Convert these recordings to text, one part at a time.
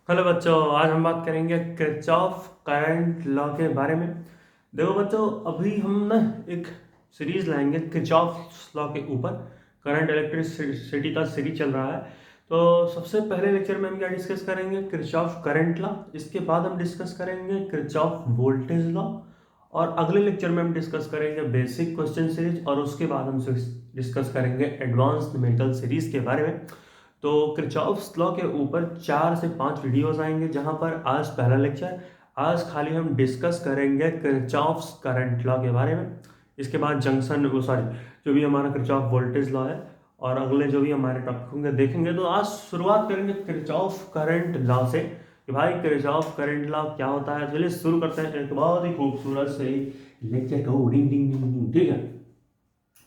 Hello बच्चों, आज हम बात करेंगे किरचॉफ करंट लॉ के बारे में। देखो बच्चों, अभी हम ना एक सीरीज लाएंगे किरचॉफ लॉ के ऊपर। करंट इलेक्ट्रिसिटी का सीरीज चल रहा है। तो सबसे पहले लेक्चर में हम क्या डिस्कस करेंगे? Kirchhoff current law. इसके बाद हम डिस्कस करेंगे किरचॉफ वोल्टेज लॉ। और अगले लेक्चर में हम डिस्कस करेंगे बेसिक क्वेश्चन सीरीज, और उसके बाद हम डिस्कस करेंगे एडवांस न्यूमेरिकल सीरीज के बारे में। तो किरचॉफ्स लॉ के ऊपर 4 से 5 वीडियोस आएंगे, जहां पर आज पहला लेक्चर, आज खाली हम डिस्कस करेंगे किरचॉफ्स करंट लॉ के बारे में। इसके बाद जंक्शन वो सॉरी जो भी हमारा किरचॉफ वोल्टेज लॉ है, और अगले जो भी हमारे टॉपिक होंगे देखेंगे। तो आज शुरुआत करेंगे किरचॉफ करंट लॉ से कि भाई किरचॉफ करंट लॉ क्या होता है। चलिए शुरू करते हैं एक बहुत ही खूबसूरत से लेक्चर को। डिंग डिंग डिंग डिंग, ठीक है।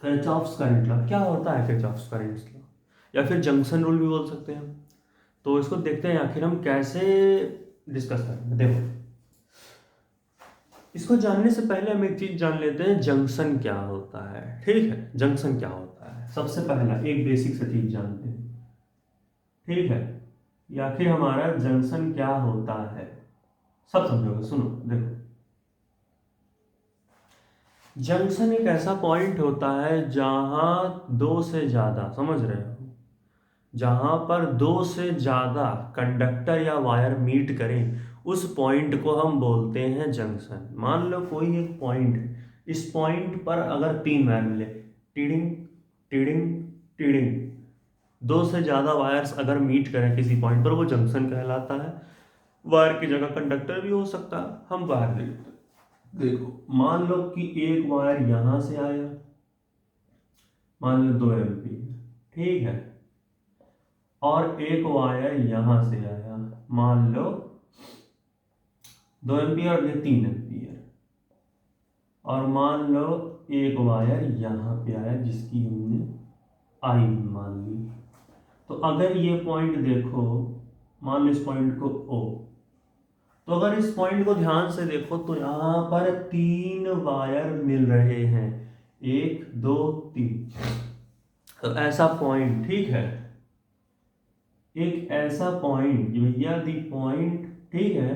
किरचॉफ्स करंट लॉ क्या होता है? किरचॉफ्स करंट लॉ या फिर जंक्शन रूल भी बोल सकते हैं हम। तो इसको देखते हैं आखिर हम कैसे डिस्कस करेंगे। देखो, इसको जानने से पहले हम एक चीज जान लेते हैं, जंक्शन क्या होता है। ठीक है, जंक्शन क्या होता है सबसे पहला एक बेसिक सा चीज जानते हैं। ठीक है, या आखिर हमारा जंक्शन क्या होता है, सब समझोगे। सुनो, देखो, जंक्शन एक ऐसा पॉइंट होता है जहां दो से ज्यादा, समझ रहे हो, जहां पर दो से ज्यादा कंडक्टर या वायर मीट करें, उस पॉइंट को हम बोलते हैं जंक्शन। मान लो कोई एक पॉइंट है, इस पॉइंट पर अगर 3 वायर मिले, टीडिंग टीडिंग टीडिंग, दो से ज्यादा वायर्स अगर मीट करें किसी पॉइंट पर, वो जंक्शन कहलाता है। वायर की जगह कंडक्टर भी हो सकता है। हम वायर देखते हैं। देखो, मान लो कि एक वायर यहां से आया, मान लो 2 एम्पीयर, ठीक है, और एक वायर यहां से आया, मान लो 2 एम्पियर और ये 3 एम्पियर, और मान लो एक वायर यहां पे आया जिसकी हमने आई मान ली। तो अगर ये पॉइंट देखो, मान लो इस पॉइंट को ओ, तो अगर इस पॉइंट को ध्यान से देखो तो यहां पर 3 वायर मिल रहे हैं, 1 2 3। तो ऐसा पॉइंट, ठीक है, एक ऐसा पॉइंट भैया, दी पॉइंट, ठीक है,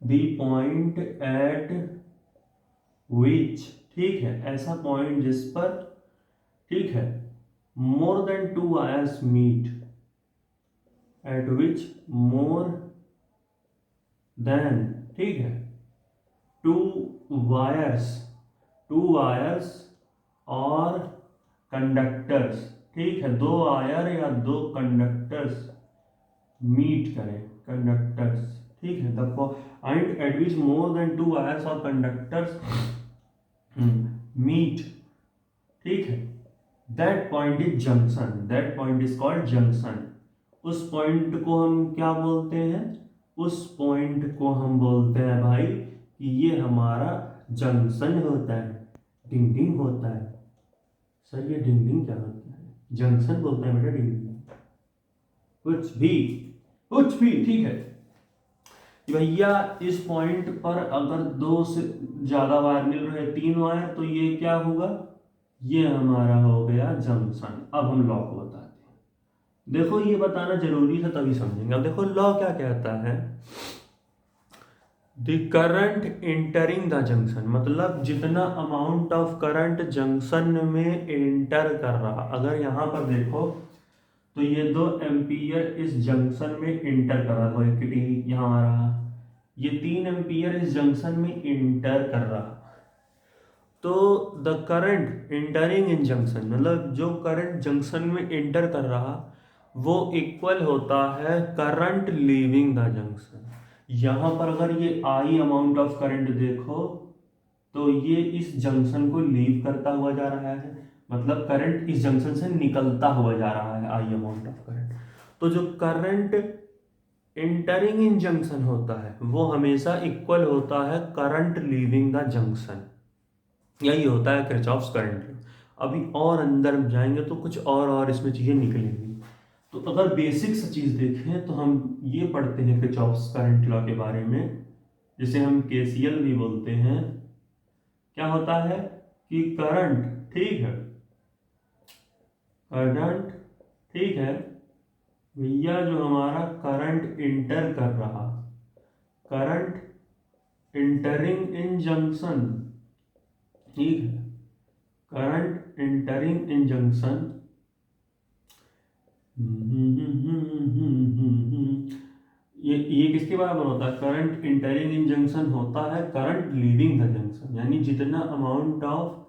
दी पॉइंट एट विच, ठीक है, ऐसा पॉइंट जिस पर, ठीक है, more than 2 wires meet, at which more than, ठीक है, टू वायर्स, 2 वायर्स और कंडक्टर्स, ठीक है, 2 वायर या 2 कंडक्टर्स मीट करें, कंडक्टर्स, ठीक है, the point eight which more than 2 wires और कंडक्टर्स मीट, ठीक है, that point is junction, that point is called junction. उस पॉइंट को हम क्या बोलते हैं? उस पॉइंट को हम बोलते हैं भाई कि ये हमारा जंक्शन होता है। डिंग डिंग होता है। सर ये डिंग डिंग क्या होता है? जंक्शन बोलते हैं बेटा, डिंग डिंग। कुछ भी, कुछ भी, ठीक है कि भैया इस पॉइंट पर अगर दो से ज्यादा वायर मिल रहे हैं, 3 वायर, तो ये क्या होगा? ये हमारा हो गया जंक्शन। अब हम लॉ को बताते हैं। देखो, ये बताना जरूरी था तभी समझेंगे। अब देखो लॉ क्या कहता है। The current entering the junction, मतलब जितना अमाउंट ऑफ करंट जंक्शन में इंटर कर रहा। अगर यहां पर देखो तो ये 2 एम्पियर इस जंक्शन में इंटर कर रहा, कोई यहाँ आ रहा, ये 3 एम्पियर इस जंक्शन में इंटर कर रहा। तो the current entering in junction, मतलब जो करंट जंक्शन में इंटर कर रहा, वो इक्वल होता है करंट लीविंग द जंक्शन। यहां पर अगर ये आई अमाउंट ऑफ करंट देखो, तो ये इस जंक्शन को लीव करता हुआ जा रहा है, मतलब करंट इस जंक्शन से निकलता हुआ जा रहा है, आई अमाउंट ऑफ करंट। तो जो करंट इंटरिंग इन जंक्शन होता है वो हमेशा इक्वल होता है करंट लीविंग द जंक्शन। यही होता है किरचॉफ्स करंट लॉ। अभी और अंदर जाएंगे तो कुछ और इसमें चीजें निकलेंगी। तो अगर बेसिक सा चीज देखें तो हम ये पढ़ते हैं किरचॉफ्स करंट लॉ के बारे में, जिसे हम केसीएल भी बोलते हैं। क्या होता है कि करंट, ठीक है, करंट, ठीक है, भैया जो हमारा करंट इंटर कर रहा, करंट इंटरिंग इन जंक्शन, ठीक है, करंट इंटरिंग इन जंक्शन, ये किसके बराबर होता है? करंट इंटरिंग इन जंक्शन होता है करंट लीविंग द जंक्शन, यानी जितना अमाउंट ऑफ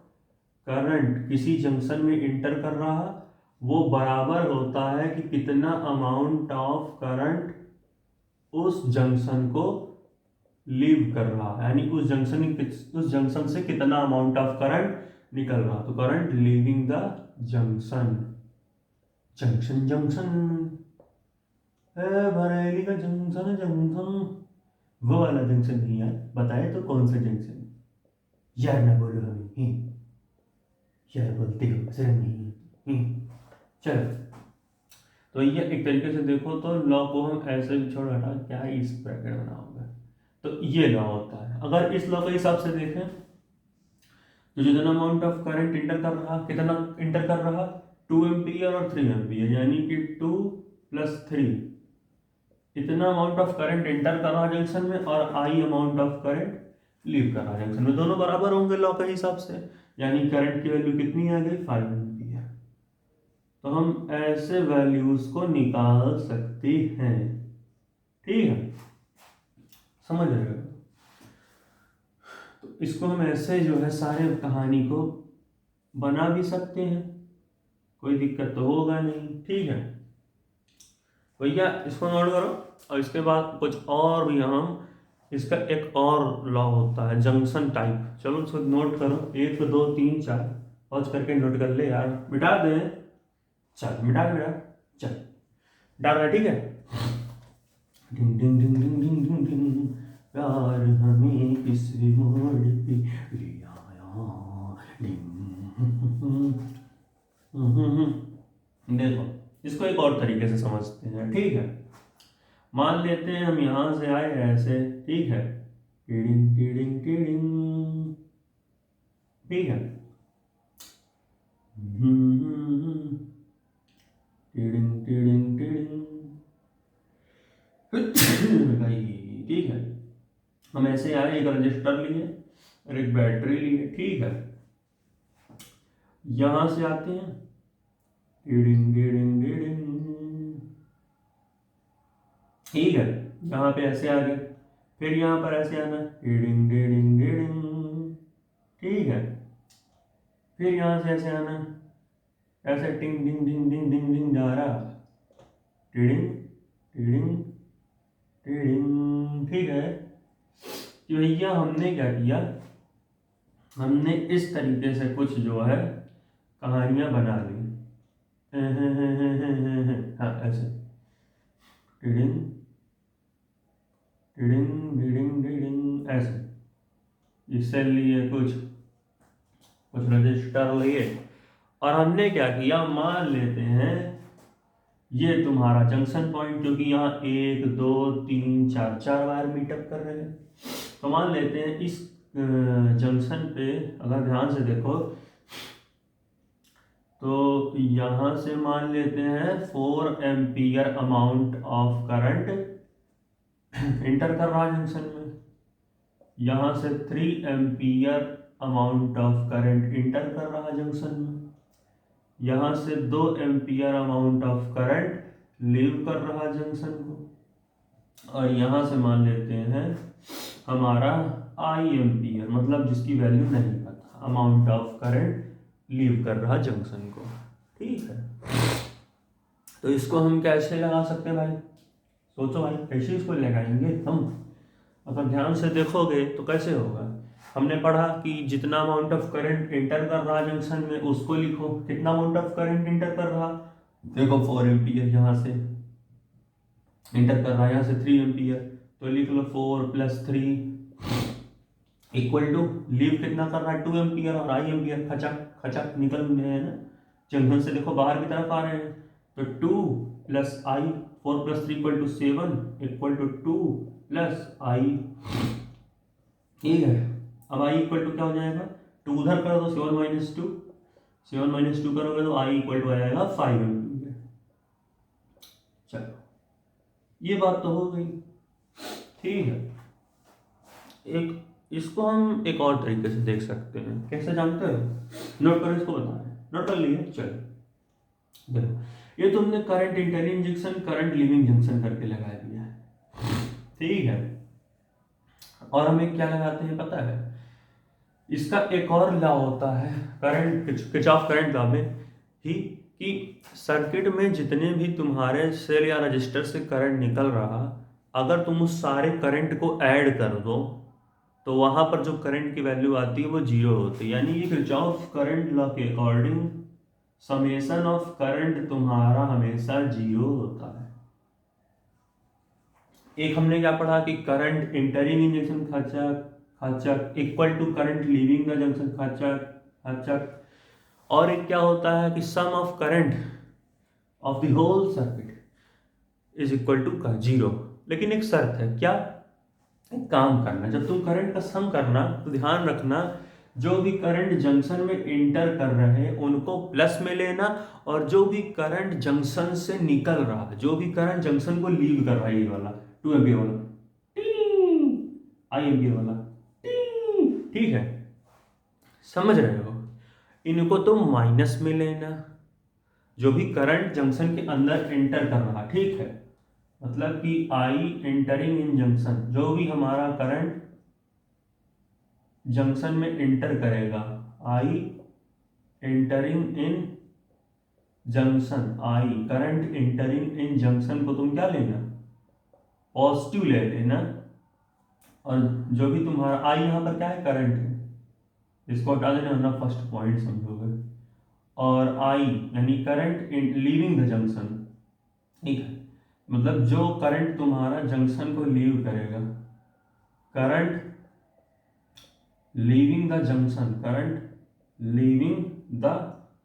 करंट किसी जंक्शन में इंटर कर रहा वो बराबर होता है कि कितना अमाउंट ऑफ करंट उस जंक्शन को लीव कर रहा है, यानी उस जंक्शन से कितना अमाउंट ऑफ करंट निकल रहा। तो current leaving the junction, junction junction Bareilly का जंक्शन, जंक्शन वो वाला जंक्शन नहीं यार, बताए तो कौन सा जंक्शन? यार ना बोलो हमें, यार बोलते हो शर्म नहीं। चलो, तो ये एक तरीके से देखो तो लॉ को हम ऐसे भी छोड़ हटा, क्या इस ब्रैकेट बना होगा, तो ये लॉ होता है। अगर इस लॉ के हिसाब से देखें तो जितना अमाउंट ऑफ करंट इंटर कर रहा, कितना इंटर कर रहा, 2 एम्पियर और 3 एम्पियर, यानी कि 2 + 3, इतना अमाउंट ऑफ करंट एंटर कर रहा जंक्शन में और आई अमाउंट ऑफ करंट लीव कर रहा जंक्शन में, दोनों बराबर होंगे लॉ के हिसाब से, यानी करंट की वैल्यू कितनी आ गई? 5 एम्पियर। तो हम ऐसे वैल्यूज को निकाल सकते हैं, ठीक है, समझ रहे हो? तो इसको हम ऐसे जो है सारे कहानी को बना भी सकते हैं, कोई दिक्कत तो होगा नहीं, ठीक है भैया। इसको नोट करो, और इसके बाद कुछ और भी हम, इसका एक और लॉ होता है जंक्शन टाइप, चलो इसको नोट करो, 1 2 3 4, पॉज करके नोट कर ले यार, मिटा दे, चल मिटा मिटा, चल डाल रहा, ठीक है। डिंग डिंग डिंग डिंग डिंग डिंग डिंग, प्यार हमें किस मोड़ पे ले आया, देखो इसको एक और तरीके से समझते हैं, ठीक है। मान लेते हैं हम यहां से आए ऐसे, ठीक है, टीडिंग टीडिंग टीडिंग, ठीक है, टीडिंग टीडिंग टीडिंग भाई, ठीक है। हम ऐसे आए, एक रजिस्टर लिए और एक बैटरी लिए, ठीक है। यहां से आते हैं, टीडिंग टीडिंग टीडिंग, ठीक है, यहाँ पे ऐसे आ गए, फिर यहाँ पर ऐसे आना, टीडिंग टीडिंग टीडिंग, ठीक है, फिर यहाँ से ऐसे आना, ऐसे टिंग डिंग डिंग डिंग डिंग डिंग जा रहा, टीडिंग टीडिंग टीडिंग, ठीक है। कि भैया हमने क्या किया, हमने इस तरीके से कुछ जो है कहानियां बना ली, हाँ ऐसे, टीडिंग टीडिंग टीडिंग टीडिंग, ऐसे इससे लिए कुछ रजिस्टर लिए, और हमने क्या किया, मान लेते हैं ये तुम्हारा जंक्शन पॉइंट, क्योंकि यहाँ 1 2 3 4 4 वायर मीटअप कर रहे हैं, तो मान लेते हैं इस जंक्शन पे अगर ध्यान से देखो तो यहाँ से मान लेते हैं 4 ampere amount of current enter कर रहा जंक्शन में, यहाँ से 3 ampere amount of current enter कर रहा जंक्शन में, यहाँ से 2 ampere amount of current leave कर रहा जंक्शन को, और यहाँ से मान लेते हैं हमारा आई एम्पियर, मतलब जिसकी वैल्यू नहीं पता, अमाउंट ऑफ करंट लीव कर रहा जंक्शन को, ठीक है। तो इसको हम कैसे लगा सकते हैं भाई, सोचो भाई, कैसे इसको लगाएंगे हम? अगर ध्यान से देखोगे तो कैसे होगा, हमने पढ़ा कि जितना अमाउंट ऑफ करंट इंटर कर रहा जंक्शन में उसको लिखो, कितना अमाउंट ऑफ करंट इंटर कर रहा, देखो 4 एम्पियर यहाँ से इंटर कर रहा है, यहाँ से 3 एम्पियर, तो लिख लो 4 + 3 इक्वल टू लीव कितना कर रहा है 2 एम्पियर, और आई एम्पियर खचक खचक निकल रहे हैं ना जंक्शन से, देखो बाहर की तरफ आ रहे हैं, तो 2 + I, 4 + 3 = 7 इक्वल टू 2 + I, ठीक है। अब I इक्वल टू क्या हो जाएगा, 2 उधर कर दो, 7 - 2, 7 - 2 करोगे तो I इक्वल टू आ जाएगा 5 एम्पियर। चलो ये बात तो हो गई, ठीक है। एक इसको हम एक और तरीके से देख सकते हैं, कैसे जानते हो? नोट करो, इसको बता रहे हैं, नोट कर लिए, चलो देखो ये तुमने current entering junction current leaving junction करके लगा दिया है, ठीक है। और हमें क्या लगाते हैं पता है? इसका एक और लॉ होता है करंट किरचॉफ करंट लॉ में ही, कि सर्किट में जितने भी तुम्हारे सेल या रजिस्टर से करंट निकल रहा, अगर तुम उस सारे करंट को ऐड कर दो तो वहां पर जो करंट की वैल्यू आती है वो जीरो होती है। यानी ये किरचॉफ करंट लॉ के अकॉर्डिंग समेशन ऑफ करंट तुम्हारा हमेशा जीरो होता है। एक हमने क्या पढ़ा कि करंट इंटरिंग इन जंक्शन खाचक खाचक equal to current leaving the junction खाचक खाचक। और एक क्या होता है कि sum of current of the whole circuit is equal to zero. लेकिन एक शर्त है, क्या? एक काम करना, जब तुम करंट का सम करना तो ध्यान रखना जो भी करंट जंक्शन में इंटर कर रहे हैं उनको प्लस में लेना, और जो भी करंट जंक्शन से निकल रहा है, जो भी करंट जंक्शन को लीव कर रहा है, ये वाला 2 एम्पियर वाला, आई एम्पियर वाला, ठीक है, समझ रहे हो? इनको तो माइनस में लेना, जो भी करंट जंक्शन के अंदर एंटर कर रहा, ठीक है, मतलब कि आई एंटरिंग इन जंक्शन, जो भी हमारा करंट जंक्शन में एंटर करेगा, I entering in junction, I current entering in junction को तुम क्या लेना? पॉजिटिव ले लेना। और जो भी तुम्हारा आई यहाँ पर क्या है? करंट है, इसको हटा देना वरना फर्स्ट पॉइंट समझोगे। और आई यानी करंट लीविंग द जंक्शन, ठीक है, मतलब जो करंट तुम्हारा जंक्शन को लीव करेगा, current leaving the junction, current leaving the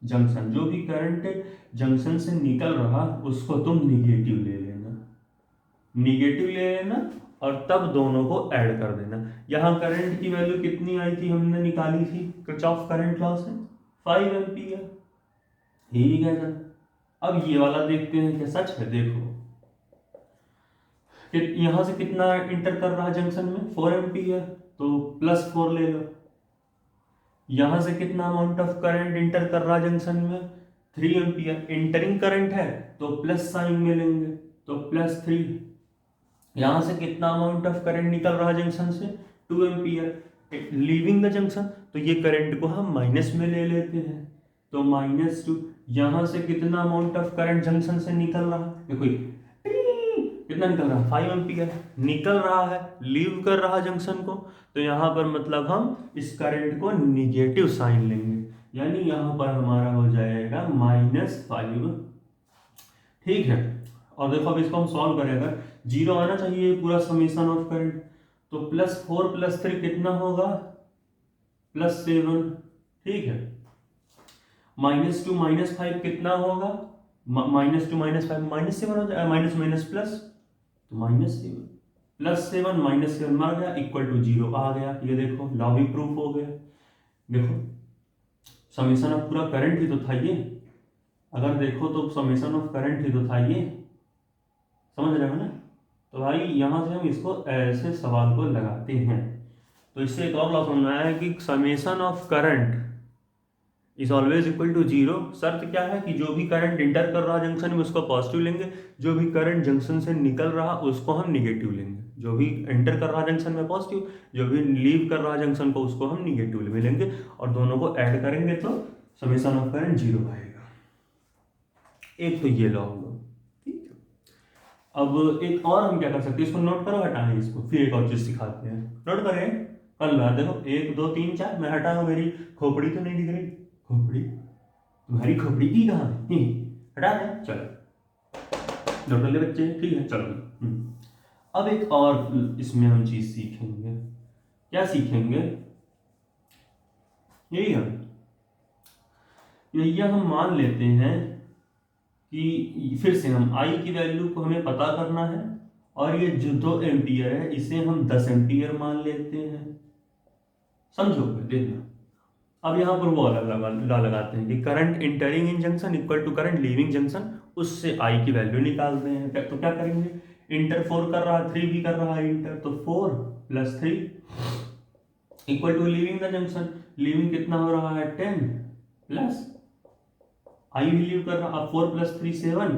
junction, जो भी करंट जंक्शन से निकल रहा उसको तुम निगेटिव ले लेना, निगेटिव ले लेना, और तब दोनों को ऐड कर देना। यहाँ करंट की वैल्यू कितनी आई थी, हमने निकाली थी किरचॉफ करंट लॉ से, 5 एम्पियर, ठीक है सर। अब ये वाला देखते हैं क्या सच है, देखो यहां से कितना इंटर कर रहा है जंक्शन में? 4 एम्पियर, तो +4 ले लो। यहां से कितना अमाउंट ऑफ करंट इंटर कर रहा है जंक्शन में? 3 एम्पियर, इंटरिंग करंट है तो प्लस साइन में लेंगे, तो +3। यहां से कितना अमाउंट ऑफ करंट निकल रहा है जंक्शन से? 2 एम्पियर, लीविंग द जंक्शन, तो ये करंट को हम माइनस में ले लेते हैं, तो -2। यहां से कितना अमाउंट ऑफ करंट जंक्शन से निकल रहा है? देखो कितना निकल रहा है? 5 एम्पियर निकल रहा है, लीव कर रहा जंक्शन को, तो यहाँ पर मतलब हम इस करंट को निगेटिव साइन लेंगे, यानी यहाँ पर हमारा हो जाएगा -5, ठीक है। और देखो अब इसको हम सॉल्व करें, अगर जीरो आना चाहिए पूरा समीशन ऑफ करंट, तो +4 +3 कितना होगा? +7, ठीक है। -2 -5 कितना होगा? -2 -5 -7 हो जाएगा, माइनस माइनस प्लस, तो -7, +7 -7 मर गया, इक्वल टू 0 आ गया। ये देखो लॉ भी प्रूफ हो गया। देखो समीशन ऑफ पूरा करंट ही तो था ये, अगर देखो तो समीशन ऑफ करंट ही तो था ये, समझ रहे हो ना? तो भाई यहाँ से हम इसको ऐसे सवाल को लगाते हैं। तो इससे एक और लॉ समझ में आया है कि summation of current is always equal to 0। शर्त क्या है कि जो भी करंट इंटर कर रहा जंक्शन में उसको पॉजिटिव लेंगे, जो भी करंट जंक्शन से निकल रहा उसको हम निगेटिव लेंगे। जो भी एंटर कर रहा जंक्शन में पॉजिटिव, जो भी लीव कर रहा जंक्शन को उसको हम निगेटिव में लेंगे, और दोनों को ऐड करेंगे तो समीशन ऑफ करंट 0 आएगा। एक तो ये लॉ होगा, ठीक है। अब एक और हम क्या कर सकते हैं, इसको नोट करो, हटाएं इसको, फिर एक और चीज सिखाते हैं। नोट करें, कल बात देखो 1 2 3 4, मैं हटाऊं, मेरी खोपड़ी तो नहीं दिख रही, खोपड़ी तुम्हारी खोपड़ी की कहाँ है? हटा दें, चलो नोट कर ले बच्चे, ठीक है चलो। अब एक और इसमें हम चीज सीखेंगे, क्या सीखेंगे? यही हम मान लेते हैं कि फिर से हम आई की वैल्यू को हमें पता करना है, और ये जो 2 एम्पियर है इसे हम 10 एम्पियर मान लेते हैं, समझोगे? देखना अब यहाँ पर वो अलग लॉ लगाते हैं कि current entering in junction equal to current leaving junction उससे आई की वैल्यू निकालते हैं। तो क्या करेंगे, इंटर 4 कर रहा है, 3 भी कर रहा है इंटर, तो 4 + 3 equal to leaving the junction. Leaving कितना हो रहा है, 10 प्लस आई भी लीव कर रहा, अब 4 + 3 7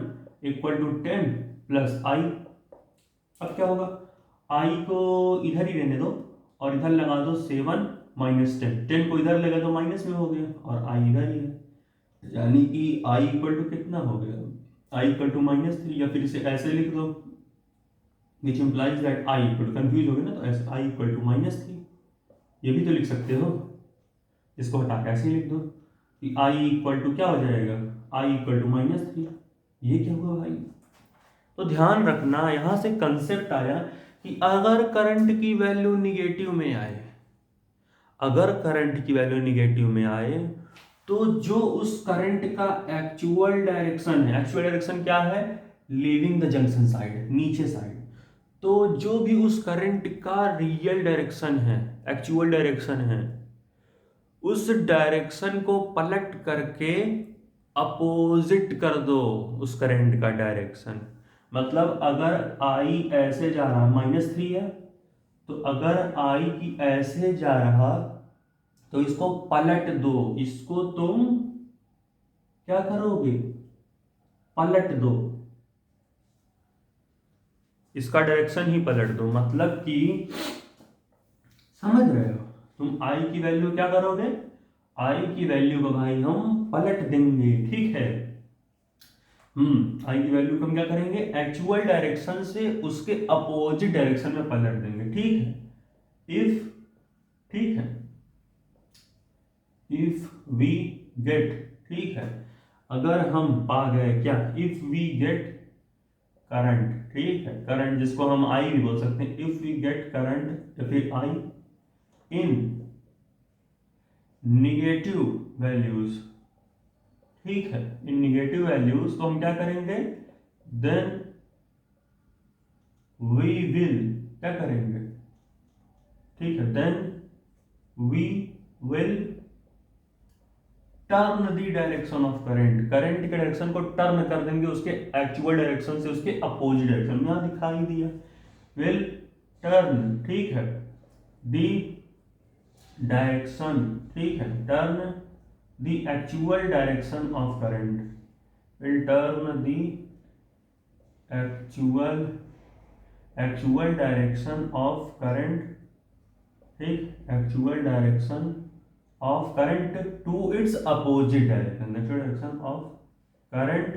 इक्वल टू 10 प्लस आई। अब क्या होगा, आई को इधर ही रहने दो और इधर लगा दो 7 - 10, 10 को इधर लगा दो माइनस में हो गया और आई इधर ही है, यानी कि आई इक्वल टू कितना हो गया, आई इक्वल टू -3, या फिर इसे ऐसे लिख दो which implies that I equal to, confuse हो गए ना, तो ऐसे आई इक्वल टू -3, ये भी तो लिख सकते हो, इसको हटा के ऐसे ही लिख दो कि आई इक्वल टू क्या हो जाएगा, आई इक्वल टू -3। ये क्या हुआ भाई, तो ध्यान रखना यहां से कंसेप्ट आया कि अगर करंट की वैल्यू निगेटिव में आए, अगर करंट की वैल्यू निगेटिव में आए तो जो उस करंट का एक्चुअल डायरेक्शन है, एक्चुअल डायरेक्शन क्या है, लीविंग द जंक्शन साइड, नीचे साइड, तो जो भी उस करंट का रियल डायरेक्शन है, एक्चुअल डायरेक्शन है, उस डायरेक्शन को पलट करके अपोजिट कर दो उस करंट का डायरेक्शन। मतलब अगर आई ऐसे जा रहा, -3 है, तो अगर आई की ऐसे जा रहा तो इसको पलट दो, इसको तुम क्या करोगे, पलट दो, इसका डायरेक्शन ही पलट दो। मतलब कि समझ रहे हो, तुम आई की वैल्यू क्या करोगे, आई की वैल्यू को भाई हम पलट देंगे, ठीक है। आई की वैल्यू को हम क्या करेंगे, एक्चुअल डायरेक्शन से उसके अपोजिट डायरेक्शन में पलट देंगे, ठीक है। इफ, ठीक है, इफ वी गेट, ठीक है, अगर हम पा गए क्या, इफ वी गेट करंट, ठीक है, करंट जिसको हम आई भी बोल सकते हैं, इफ वी गेट करंट या फिर आई इन निगेटिव वैल्यूज, ठीक है, इन निगेटिव वैल्यूज, तो हम क्या करेंगे, देन वी विल क्या करेंगे, ठीक है, then we will turn the direction of current, current के डायरेक्शन को टर्न कर देंगे उसके एक्चुअल डायरेक्शन से उसके अपोजिट डायरेक्शन में, यहां दिखाई दिया, विल टर्न, ठीक है, दी डायरेक्शन, ठीक है, turn the actual direction of current, will turn the actual direction of current, ठीक, actual direction of current to its opposite direction, natural direction of current,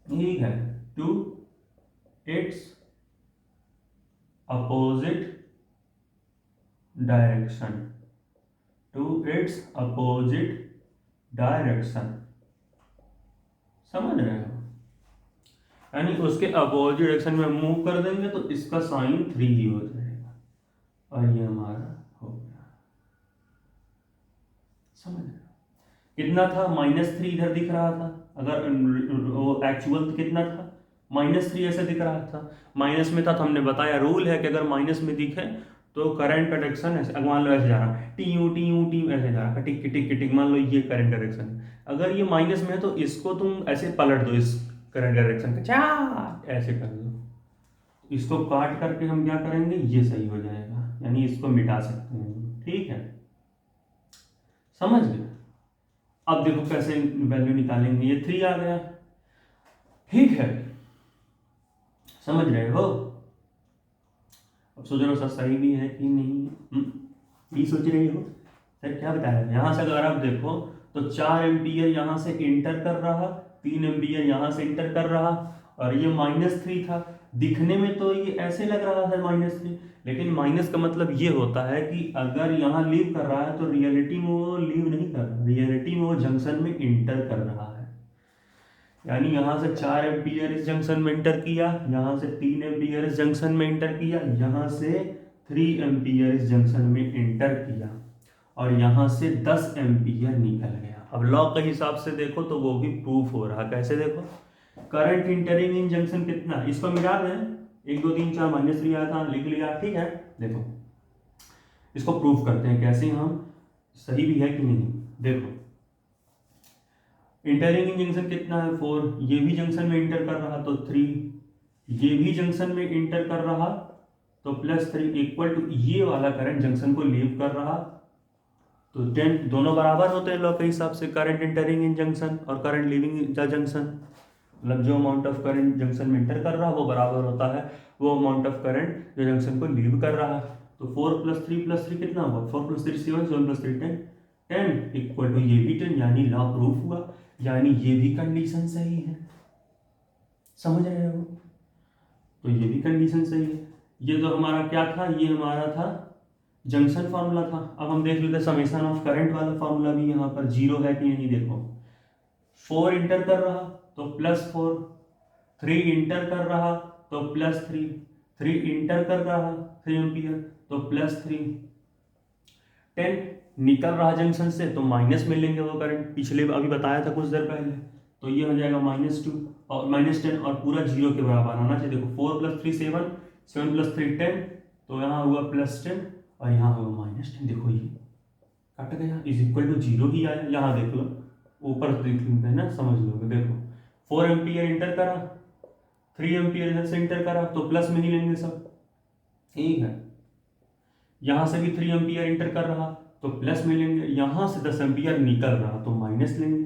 ठीक है, to its opposite direction, to its opposite direction, समझ रहे हो, यानी उसके opposite direction में move कर देंगे तो इसका साइन 3 ही हो जाएगा और ये हमारा हो गया, समझ रहे हो। कितना था, -3 इधर दिख रहा था, अगर वो एक्चुअल कितना था, -3 ऐसे दिख रहा था, माइनस में था, तो हमने बताया रूल है कि अगर माइनस में दिखे तो करंट का डायरेक्शन ऐसे, मान लो ऐसे जा रहा है, टी यू ऐसे जा रहा है, टिक टिक टिक, मान लो ये करंट का डायरेक्शन है, अगर ये माइनस में है तो इसको तुम ऐसे पलट दो, इस करंट डायरेक्शन का ऐसे कर दो, इसको काट करके हम क्या करेंगे, ये सही हो जाएगा, यानी इसको मिटा सकते हैं, ठीक है, समझ गए। अब देखो कैसे वैल्यू निकालेंगे, ये 3 आ गया, ठीक है, समझ रहे हो। अब सोच रहे हो सर सही भी है कि नहीं, ये सोच रही हो सर क्या बताया, यहां से अगर आप देखो तो 4 एम्पियर यहां से इंटर कर रहा, 3 एम्पियर यहां से इंटर कर रहा, और ये -3 था, दिखने में तो ये ऐसे लग रहा है -3, लेकिन माइनस का मतलब ये होता है कि अगर यहाँ लीव कर रहा है तो रियलिटी में वो लीव नहीं कर रहा, रियलिटी में वो जंक्शन में इंटर कर रहा है, यानी यहाँ से 4 एम्पियर इस जंक्शन में इंटर किया, यहाँ से 3 एम्पियर इस जंक्शन में इंटर किया, यहाँ से 3 एम्पियर इस जंक्शन में इंटर किया, और यहाँ से 10 एम्पियर निकल गया। अब लॉ के हिसाब से देखो तो वो भी प्रूफ हो रहा, कैसे देखो, करंट इंटरिंग इन जंक्शन कितना, इसको मिला दें, 1 2 3 4 -3 आया था, लिख लिया, ठीक है। देखो इसको प्रूफ करते हैं कैसे, हम सही भी है कि नहीं, देखो इंटरिंग इन जंक्शन कितना है 4, ये भी जंक्शन में इंटर कर रहा तो 3, ये भी जंक्शन में इंटर कर रहा तो +3 इक्वल टू ये वाला करंट जंक्शन को लीव कर रहा तो 10, दोनों बराबर होते हैं लॉ के हिसाब से, करंट इंटरिंग इन जंक्शन और करंट लीविंग द जंक्शन, मतलब जो अमाउंट ऑफ करंट जंक्शन में इंटर कर रहा वो बराबर होता है वो अमाउंट ऑफ करंट जो जंक्शन को लीव कर रहा है। तो 4 + 3 कितना हुआ, 4 + 3 7, 7 + 3 10, 10 इक्वल टू ये भी 10, यानी लॉ प्रूफ हुआ, यानी ये भी कंडीशन सही है। समझ रहे हो? तो ये भी कंडीशन सही है। ये तो हमारा क्या था, ये हमारा था जंक्शन फार्मूला था। अब हम देख लेते समेशन ऑफ करंट वाला फार्मूला भी यहाँ पर 0 है कि नहीं। देखो 4 इंटर कर रहा तो +4, 3 इंटर कर रहा तो +3, 3 इंटर कर रहा 3 एम्पियर तो +3, 10 निकल रहा जंक्शन से तो माइनस में लेंगे वो करंट, पिछले अभी बताया था कुछ देर पहले, तो ये हो जाएगा -2 और -10 और पूरा 0 के बराबर आना चाहिए। देखो 4 + 3 7, 7 + 3 10, तो यहाँ हुआ +10 और यहाँ हुआ -10। देखो ये कट गया, इज इक्वल टू 0 ही आया। यहाँ देख लो, ऊपर देख लेते हैं ना, समझ लोगे। देखो 4 एम्पियर इंटर करा, 3 एम्पियर इधर से इंटर करा तो प्लस में ही लेंगे सब, ठीक है। यहाँ से भी 3 एम्पियर इंटर कर रहा तो प्लस में लेंगे, यहाँ से 10 एम्पियर निकल रहा तो माइनस लेंगे।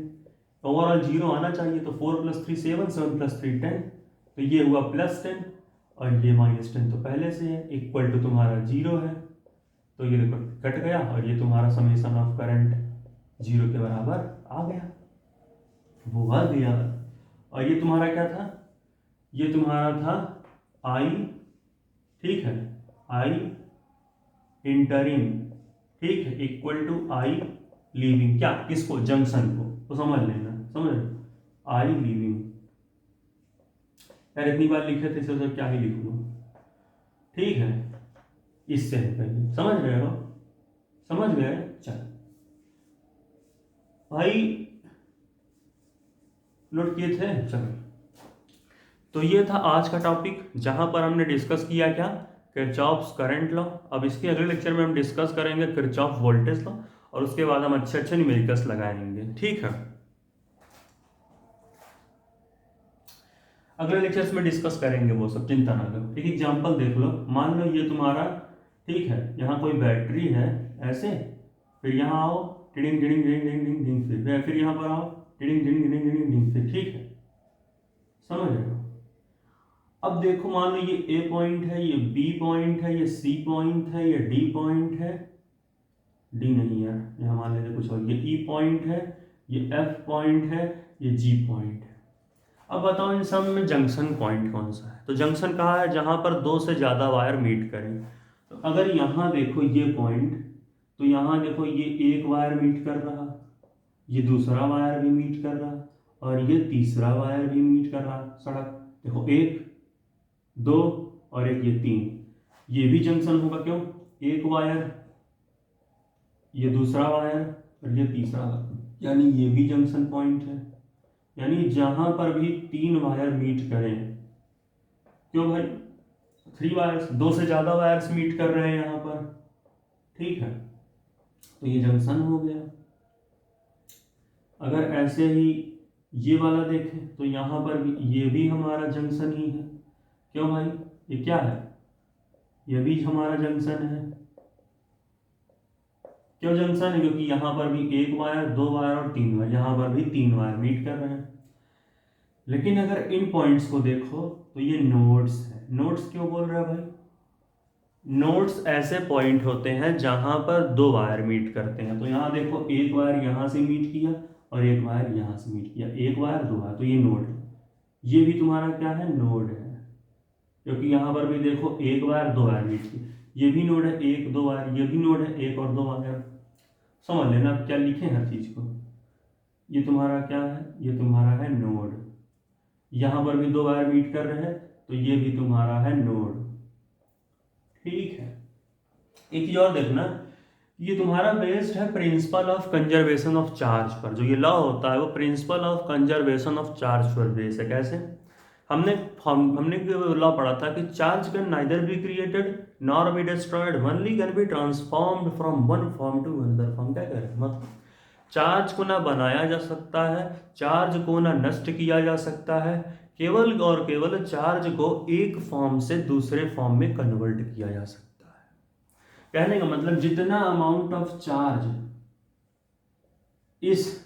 ओवरऑल 0 आना चाहिए, तो 4 + 3 7, 7 + 3 10, तो ये हुआ +10 और ये -10 तो पहले से है, इक्वल टू तुम्हारा 0 है। तो ये देखो कट गया और ये तुम्हारा समेशन ऑफ करंट 0 के बराबर आ गया, वो आ गया। और ये तुम्हारा क्या था, ये तुम्हारा था I, ठीक है, I इंटरिंग, ठीक है, इक्वल टू I लीविंग, क्या किसको, जंक्शन को, तो समझ लेना, समझ I लीविंग। यार इतनी बार लिखे थे इसे तो क्या ही लिख लूँ, ठीक है, इससे है पहले, समझ रहे हो, समझ गए। चल भाई नोट किए थे, चलो। तो ये था आज का टॉपिक जहां पर हमने डिस्कस किया क्या, किरचॉफ्स करंट लॉ। अब इसके अगले लेक्चर में हम डिस्कस करेंगे किरचॉफ वोल्टेज लॉ और उसके बाद हम अच्छे अच्छे न्यूमेरिकल्स लगाएंगे, ठीक है। अगले लेक्चर्स में डिस्कस करेंगे वो सब, चिंता ना करो। एक एग्जांपल देख लो, मान लो ये तुम्हारा, ठीक है, यहाँ कोई बैटरी है ऐसे, फिर यहाँ आओ tiding tiding tiding tiding tiding, फिर यहाँ पर आओ tiding tiding tiding tiding tiding, फिर ठीक है, समझ रहे हो। अब देखो मान लो ये A पॉइंट है, ये B पॉइंट है, ये C पॉइंट है, ये D पॉइंट है, D नहीं यार, यहाँ मान लेते कुछ और, ये E पॉइंट है, ये F पॉइंट है, ये G पॉइंट है। अब बताओ इन सब में जंक्शन पॉइंट कौन सा है। तो जंक्शन कहाँ है, जहाँ पर 2 से ज़्यादा वायर मीट करें। तो अगर यहाँ देखो ये पॉइंट, तो यहाँ देखो ये एक वायर मीट कर रहा, ये दूसरा वायर भी मीट कर रहा और ये तीसरा वायर भी मीट कर रहा। सड़क देखो 1 2 और एक ये 3, ये भी जंक्शन होगा, क्यों, एक वायर, ये दूसरा वायर और ये तीसरा, यानी ये भी जंक्शन पॉइंट है। यानी जहां पर भी 3 वायर मीट करें, क्यों भाई 3 वायर्स, 2 से ज़्यादा वायर्स मीट कर रहे हैं यहाँ पर, ठीक है, तो ये जंक्शन हो गया। अगर ऐसे ही ये वाला देखें तो यहाँ पर भी ये भी हमारा जंक्शन ही है, क्यों भाई, ये क्या है, ये भी हमारा जंक्शन है। क्यों जंक्शन है, क्योंकि यहाँ पर भी 1 वायर 2 वायर और 3 वायर, यहाँ पर भी 3 वायर मीट कर रहे हैं। लेकिन अगर इन पॉइंट्स को देखो तो ये नोड्स है। नोड्स क्यों बोल रहे हैं भाई, नोड्स ऐसे पॉइंट होते हैं जहां पर 2 वायर मीट करते हैं। तो यहाँ देखो 1 वायर यहाँ से मीट किया और 1 वायर यहाँ से मीट किया, 1 वायर 2 वायर, तो ये नोड है। ये भी तुम्हारा क्या है, नोड है, क्योंकि यहाँ पर भी देखो 1 वायर 2 वायर मीट किया, ये भी नोड है, 1 2 वायर, ये भी नोड है, 1 और 2 वायर। समझ लेना आप क्या लिखे हर चीज को। ये तुम्हारा क्या है, ये तुम्हारा है नोड। यहाँ पर भी 2 वायर मीट कर रहे हैं तो ये भी तुम्हारा है नोड, ठीक है। एक चीज और देखना, ये तुम्हारा बेस्ड है principle of conservation of charge पर। जो ये लॉ होता है वो principle of conservation of charge पर बेस है। कैसे, हमने लॉ पढ़ा था कि charge can neither be created nor be destroyed, only can be transformed from one form to another form. क्या कह रहे हैं, मतलब चार्ज को ना बनाया जा सकता है, चार्ज को ना नष्ट किया जा सकता है, केवल और केवल चार्ज को एक फॉर्म से दूसरे फॉर्म में कन्वर्ट किया जा सकता है। कहने का मतलब जितना अमाउंट ऑफ चार्ज इस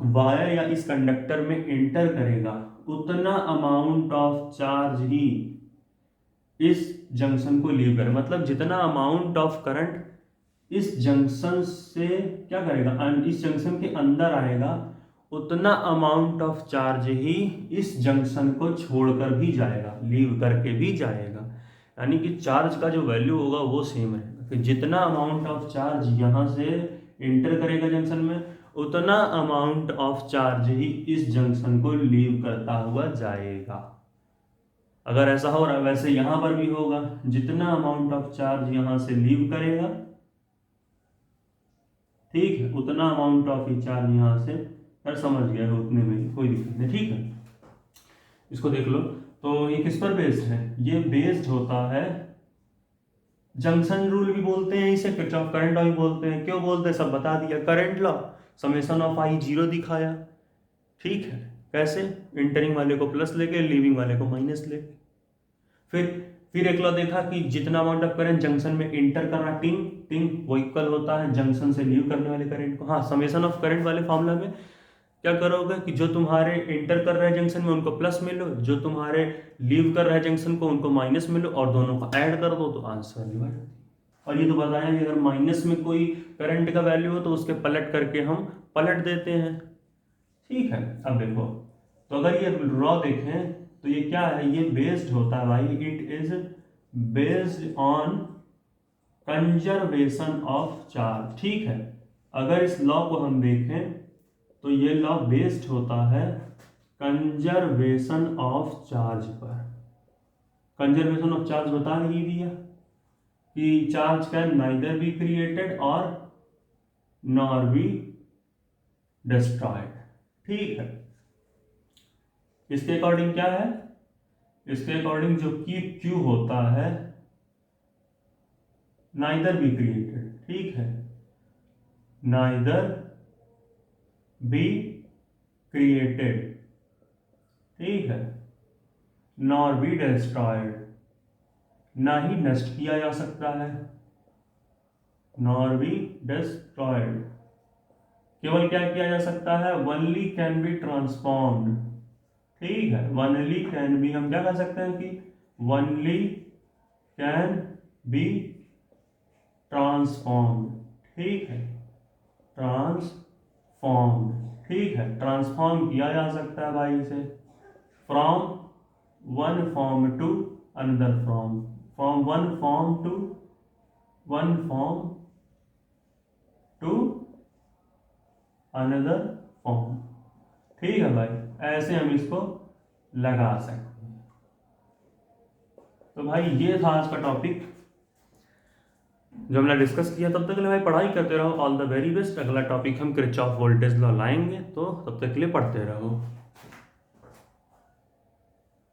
वायर या इस कंडक्टर में एंटर करेगा, उतना अमाउंट ऑफ चार्ज ही इस जंक्शन को लीव करे। मतलब जितना अमाउंट ऑफ करंट इस जंक्शन से क्या करेगा, इस जंक्शन के अंदर आएगा, उतना अमाउंट ऑफ चार्ज ही इस जंक्शन को छोड़कर भी जाएगा, लीव करके भी जाएगा। यानी कि चार्ज का जो वैल्यू होगा वो सेम रहेगा कि जितना अमाउंट ऑफ चार्ज यहाँ से एंटर करेगा जंक्शन में, उतना अमाउंट ऑफ चार्ज ही इस जंक्शन को लीव करता हुआ जाएगा। अगर ऐसा हो रहा है वैसे यहाँ पर भी होगा, जितना अमाउंट ऑफ चार्ज यहाँ से लीव करेगा, ठीक है, उतना अमाउंट ऑफ चार्ज यहाँ से, यार समझ गया है, उतने में कोई दिक्कत नहीं, ठीक है। इसको देख लो, तो ये किस पर बेस्ड है, ये बेस्ड होता है जंक्शन रूल भी बोलते हैं इसे, किरचॉफ करंट लॉ भी बोलते हैं। क्यों बोलते हैं सब बता दिया। करंट लॉ समेशन ऑफ आई 0 दिखाया, ठीक है, कैसे, इंटरिंग वाले को प्लस लेके लीविंग वाले को माइनस लेके। फिर एक लॉ देखा कि जितना अमाउंट ऑफ करंट जंक्शन में इंटर कर रहा टिंग टिंग वो इक्वल होता है जंक्शन से लीव करने वाले करंट को। हाँ, समेशन ऑफ करंट वाले फॉर्मूला में क्या करोगे कि जो तुम्हारे इंटर कर रहे हैं जंक्शन में उनको प्लस मिलो, जो तुम्हारे लीव कर रहे हैं जंक्शन को उनको माइनस मिलो, और दोनों को ऐड कर दो तो आंसर डिवाइड होती है। और ये तो बताया कि अगर माइनस में कोई करंट का वैल्यू हो तो उसके पलट करके हम पलट देते हैं, ठीक है। अब देखो, तो अगर ये रॉ देखें तो ये क्या है, ये बेस्ड होता है भाई, it is based on conservation of charge, ठीक है। अगर इस लॉ को हम देखें तो ये लॉ बेस्ड होता है कंजर्वेशन ऑफ चार्ज पर। कंजर्वेशन ऑफ चार्ज बता ही दिया कि charge can neither be created और नॉर बी डिस्ट्रॉयड, ठीक है। इसके अकॉर्डिंग क्या है, इसके अकॉर्डिंग जो कि क्यू होता है नाइदर बी क्रिएटेड, ठीक है, नाइदर बी क्रिएटेड, ठीक है, नॉर बी डिस्ट्रॉयड, ना ही नष्ट किया जा सकता है, नॉर बी डिस्ट्रॉयड। केवल क्या किया जा सकता है, वनली कैन बी ट्रांसफॉर्म्ड, ठीक है, वनली कैन बी, हम क्या कर सकते हैं कि वनली कैन बी ट्रांसफॉर्म्ड, ठीक है, ट्रांसफॉर्म्ड, ठीक है, ट्रांसफॉर्म किया जा सकता है भाई इसे, from one form to another form, from one form to one form to another form, ठीक है भाई, ऐसे हम इसको लगा सकते हैं। तो भाई ये था आज का टॉपिक जो हमने डिस्कस किया। तब तक के लिए भाई पढ़ाई करते रहो, ऑल द वेरी बेस्ट। अगला टॉपिक हम किरचॉफ वोल्टेज लॉ लाएंगे, तो तब तक के लिए पढ़ते रहो।